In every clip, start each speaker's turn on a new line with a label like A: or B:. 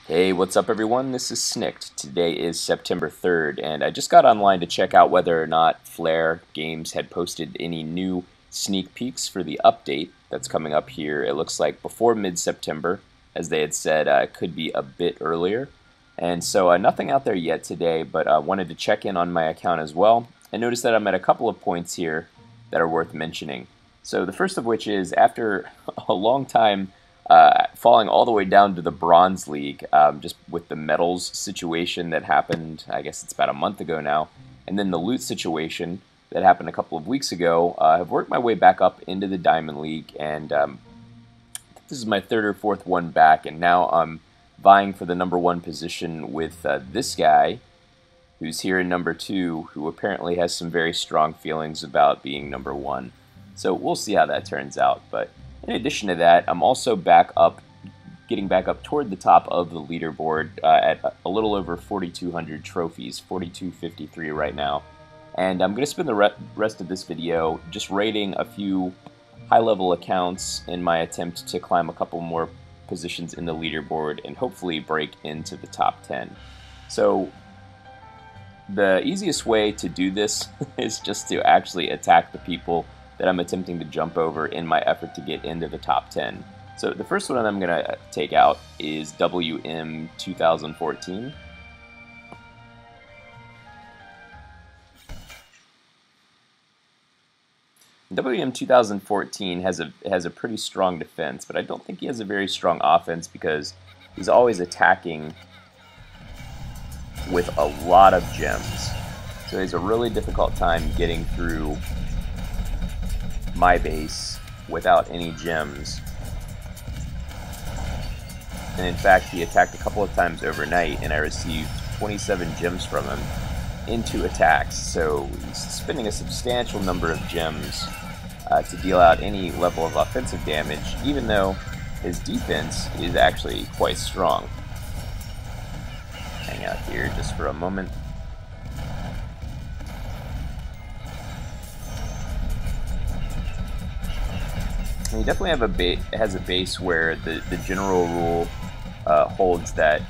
A: Hey, what's up everyone? This is Snicked. Today is September 3rd, and I just got online to check out whether or not Flare Games had posted any new sneak peeks for the update that's coming up here. It looks like before mid-September, as they had said, it could be a bit earlier. And so nothing out there yet today, but wanted to check in on my account as well. I noticed that I'm at a couple of points here that are worth mentioning. So the first of which is after a long time falling all the way down to the Bronze League, just with the medals situation that happened, I guess it's about a month ago now, and then the loot situation that happened a couple of weeks ago. I've worked my way back up into the Diamond League, and this is my third or fourth one back, and now I'm vying for the #1 position with this guy, who's here in #2, who apparently has some very strong feelings about being #1. So we'll see how that turns out, but in addition to that, I'm also back up, getting back up toward the top of the leaderboard at a little over 4,200 trophies, 4,253 right now. And I'm going to spend the rest of this video just rating a few high-level accounts in my attempt to climb a couple more positions in the leaderboard and hopefully break into the top 10. So the easiest way to do this is just to actually attack the people that I'm attempting to jump over in my effort to get into the top 10. So the first one I'm going to take out is WM 2014. WM 2014 has a pretty strong defense, but I don't think he has a very strong offense because he's always attacking with a lot of gems. So he has a really difficult time getting through my base without any gems. And in fact, he attacked a couple of times overnight, and I received 27 gems from him in 2 attacks. So he's spending a substantial number of gems to deal out any level of offensive damage, even though his defense is actually quite strong. Hang out here just for a moment. And you definitely has a base where the general rule holds that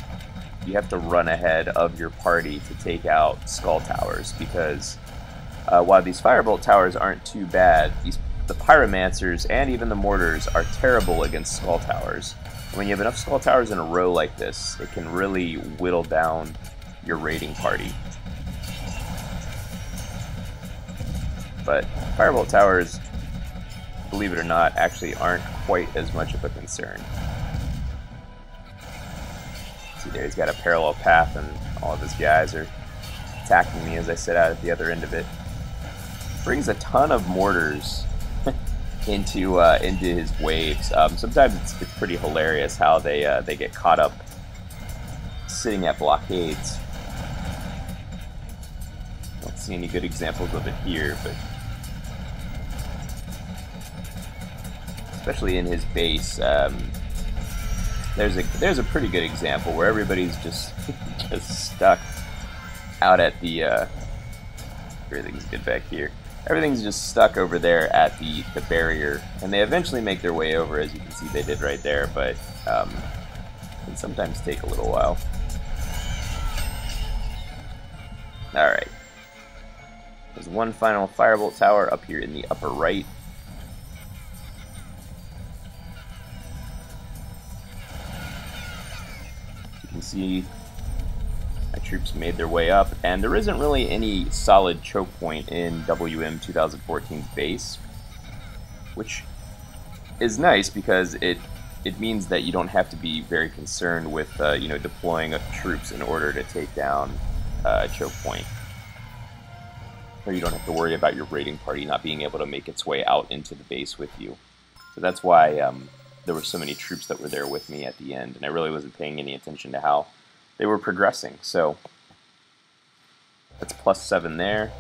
A: you have to run ahead of your party to take out skull towers, because while these firebolt towers aren't too bad, the pyromancers and even the mortars are terrible against skull towers. When you have enough skull towers in a row like this, it can really whittle down your raiding party. But firebolt towers, believe it or not, actually aren't quite as much of a concern. See there, he's got a parallel path, and all of his guys are attacking me as I sit out at the other end of it. Brings a ton of mortars into his waves. Sometimes it's pretty hilarious how they get caught up sitting at blockades. Don't see any good examples of it here, but especially in his base, there's a pretty good example where everybody's just stuck out at the everything's good back here. Everything's just stuck over there at the barrier, and they eventually make their way over, as you can see they did right there, but it can sometimes take a little while. Alright. There's one final firebolt tower up here in the upper right. You can see my troops made their way up, and there isn't really any solid choke point in WM 2014's base, which is nice because it means that you don't have to be very concerned with deploying troops in order to take down a choke point, or you don't have to worry about your raiding party not being able to make its way out into the base with you. So that's why there were so many troops that were there with me at the end, and I really wasn't paying any attention to how they were progressing. So that's +7 there.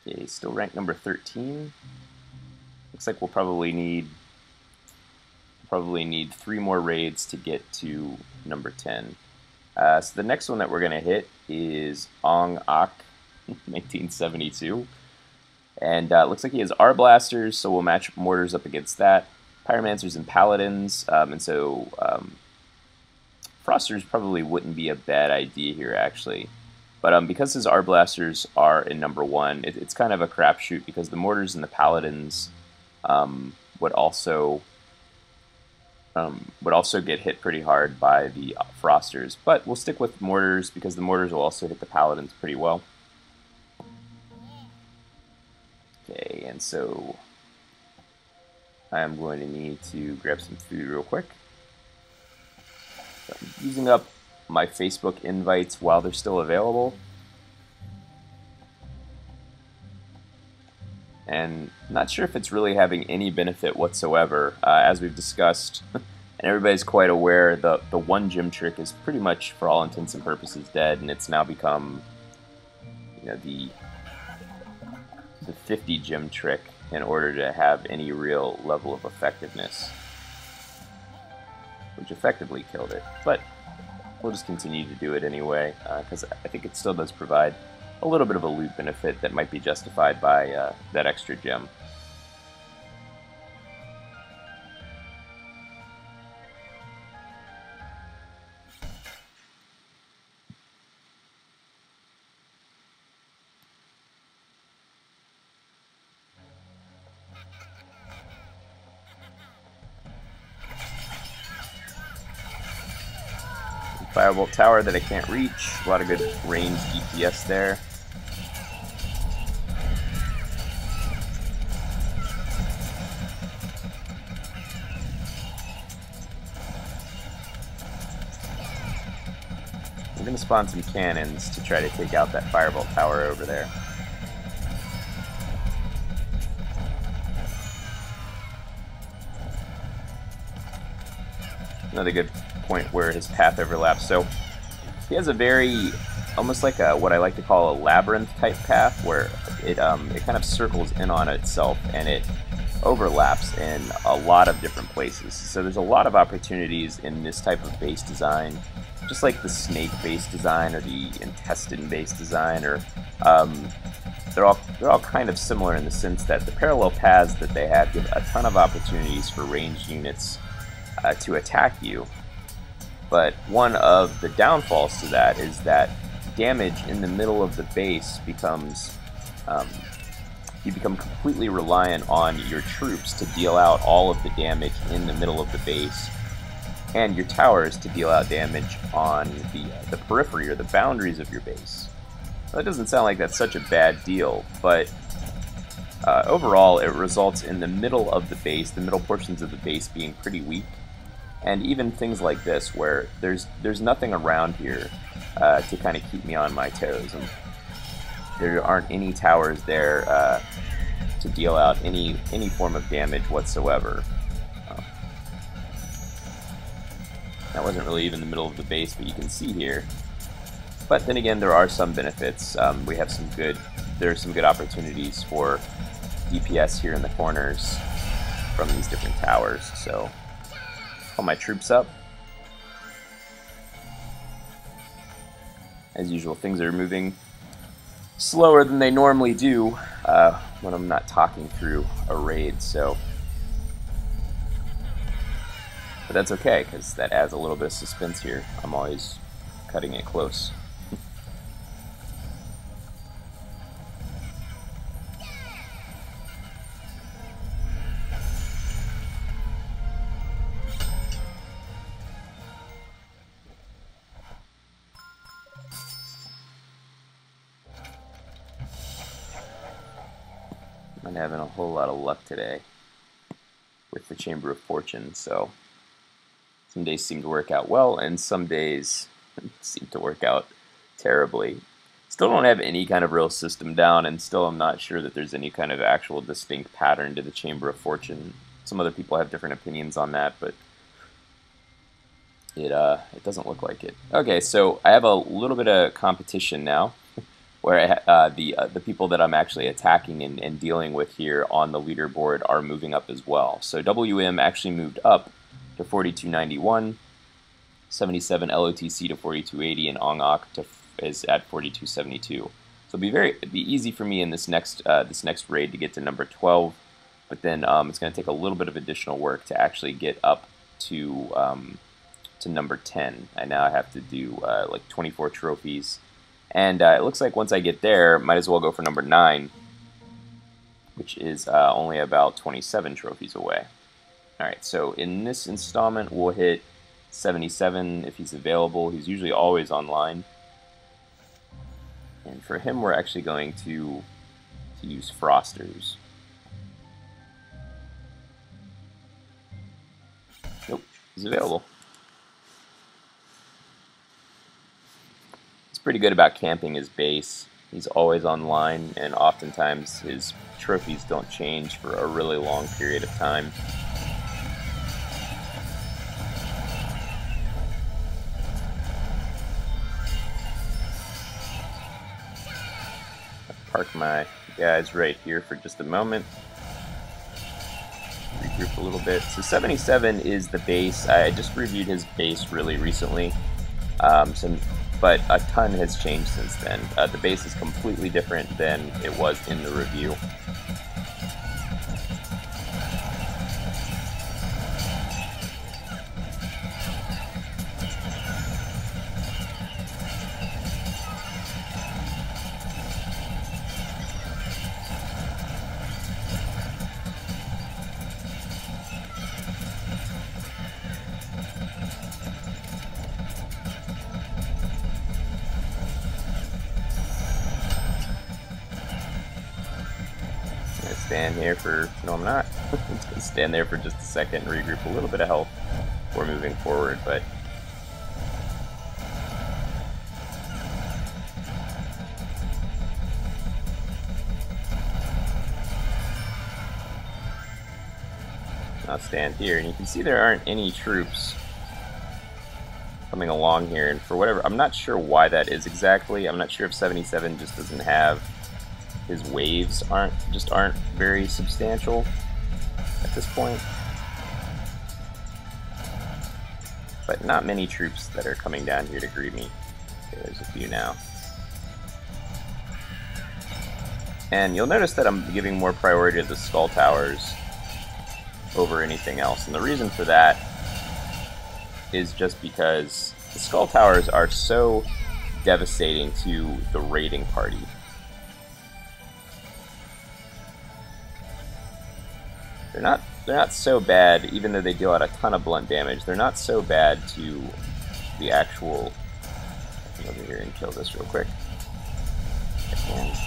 A: Okay, still ranked #13. Looks like we'll probably need Probably need 3 more raids to get to number 10. So the next one that we're going to hit is Ong Ak, 1972. And it looks like he has R-Blasters, so we'll match Mortars up against that. Pyromancers and Paladins, and so Frosters probably wouldn't be a bad idea here, actually. But because his R-Blasters are in number 1, it's kind of a crapshoot because the Mortars and the Paladins would also get hit pretty hard by the Frosters. But we'll stick with Mortars because the Mortars will also hit the Paladins pretty well. Okay, and so I am going to need to grab some food real quick. So I'm using up my Facebook invites while they're still available. And not sure if it's really having any benefit whatsoever. As we've discussed, and everybody's quite aware, the one gym trick is pretty much, for all intents and purposes, dead, and it's now become, you know, the 50 gym trick in order to have any real level of effectiveness, which effectively killed it. But we'll just continue to do it anyway, because I think it still does provide a little bit of a loot benefit that might be justified by that extra gem. Firebolt tower that I can't reach. A lot of good range DPS there. I'm going to spawn some cannons to try to take out that Firebolt tower over there. Another good point where his path overlaps. So he has a very, almost like a, what I like to call a labyrinth type path, where it kind of circles in on itself and it overlaps in a lot of different places. So there's a lot of opportunities in this type of base design, just like the snake base design or the intestine base design, or they're all kind of similar in the sense that the parallel paths that they have give a ton of opportunities for ranged units to attack you. But one of the downfalls to that is that damage in the middle of the base becomes, you become completely reliant on your troops to deal out all of the damage in the middle of the base, and your towers to deal out damage on the periphery or the boundaries of your base. Well, that doesn't sound like that's such a bad deal, but overall it results in the middle of the base, the middle portions of the base being pretty weak. And even things like this, where there's nothing around here to kind of keep me on my toes, and there aren't any towers there to deal out any form of damage whatsoever. That wasn't really even the middle of the base, but you can see here. But then again, there are some benefits. We have there are some good opportunities for DPS here in the corners from these different towers. So call my troops up. As usual, things are moving slower than they normally do when I'm not talking through a raid, so. But that's okay, because that adds a little bit of suspense here. I'm always cutting it close. I'm having a whole lot of luck today with the Chamber of Fortune, so some days seem to work out well, and some days seem to work out terribly. Still don't have any kind of real system down, and still I'm not sure that there's any kind of actual distinct pattern to the Chamber of Fortune. Some other people have different opinions on that, but it doesn't look like it. Okay, so I have a little bit of competition now, where the people that I'm actually attacking and dealing with here on the leaderboard are moving up as well. So WM actually moved up to 4291, 77 LOTC to 4280, and Ong Ak is at 4272. So it'll be easy for me in this next raid to get to number 12, but then it's going to take a little bit of additional work to actually get up to number 10. And now I have to do like 24 trophies, and it looks like once I get there, might as well go for number 9, which is only about 27 trophies away. Alright, so in this installment, we'll hit 77 if he's available. He's usually always online. And for him, we're actually going to use Frosters. Nope, he's available. He's pretty good about camping his base. He's always online, and oftentimes his trophies don't change for a really long period of time. Park my guys right here for just a moment. Regroup a little bit. So 77 is the base. I just reviewed his base really recently, but a ton has changed since then. The base is completely different than it was in the review. Stand here for, no I'm not, I'm just going to stand there for just a second and regroup a little bit of health before moving forward, but I'll stand here, and you can see there aren't any troops coming along here, and for whatever, I'm not sure why that is exactly. I'm not sure if 77 just doesn't have, his waves aren't very substantial at this point. But not many troops that are coming down here to greet me. Okay, there's a few now. And you'll notice that I'm giving more priority to the skull towers over anything else. And the reason for that is just because the skull towers are so devastating to the raiding party. They're not so bad, even though they deal out a ton of blunt damage. They're not so bad to the actual. Come over here and kill this real quick. I can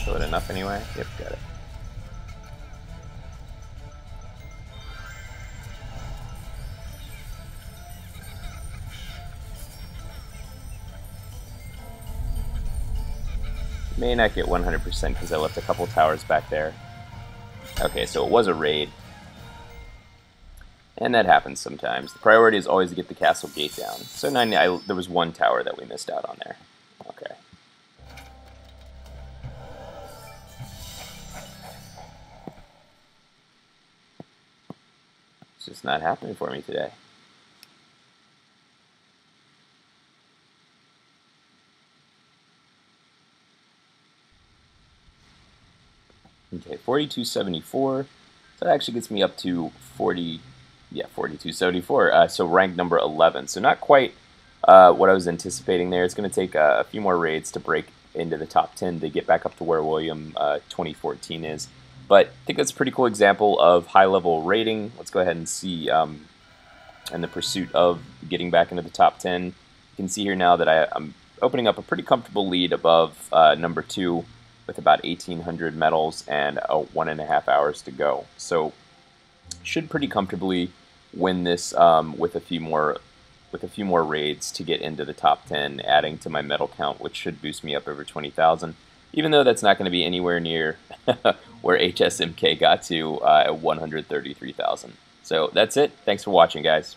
A: kill it enough anyway. Yep, got it. May not get 100% because I left a couple towers back there. Okay, so it was a raid. And that happens sometimes. The priority is always to get the castle gate down. So there was one tower that we missed out on there. Okay. It's just not happening for me today. Okay, 4274. So that actually gets me up to 4274. So rank number 11. So not quite what I was anticipating there. It's going to take a few more raids to break into the top 10 to get back up to where William 2014 is. But I think that's a pretty cool example of high-level raiding. Let's go ahead and see in the pursuit of getting back into the top 10. You can see here now that I'm opening up a pretty comfortable lead above number 2 with about 1,800 medals and 1.5 hours to go. So should pretty comfortably win this with a few more raids to get into the top 10, adding to my medal count, which should boost me up over 20,000. Even though that's not going to be anywhere near where HSMK got to at 133,000. So that's it. Thanks for watching, guys.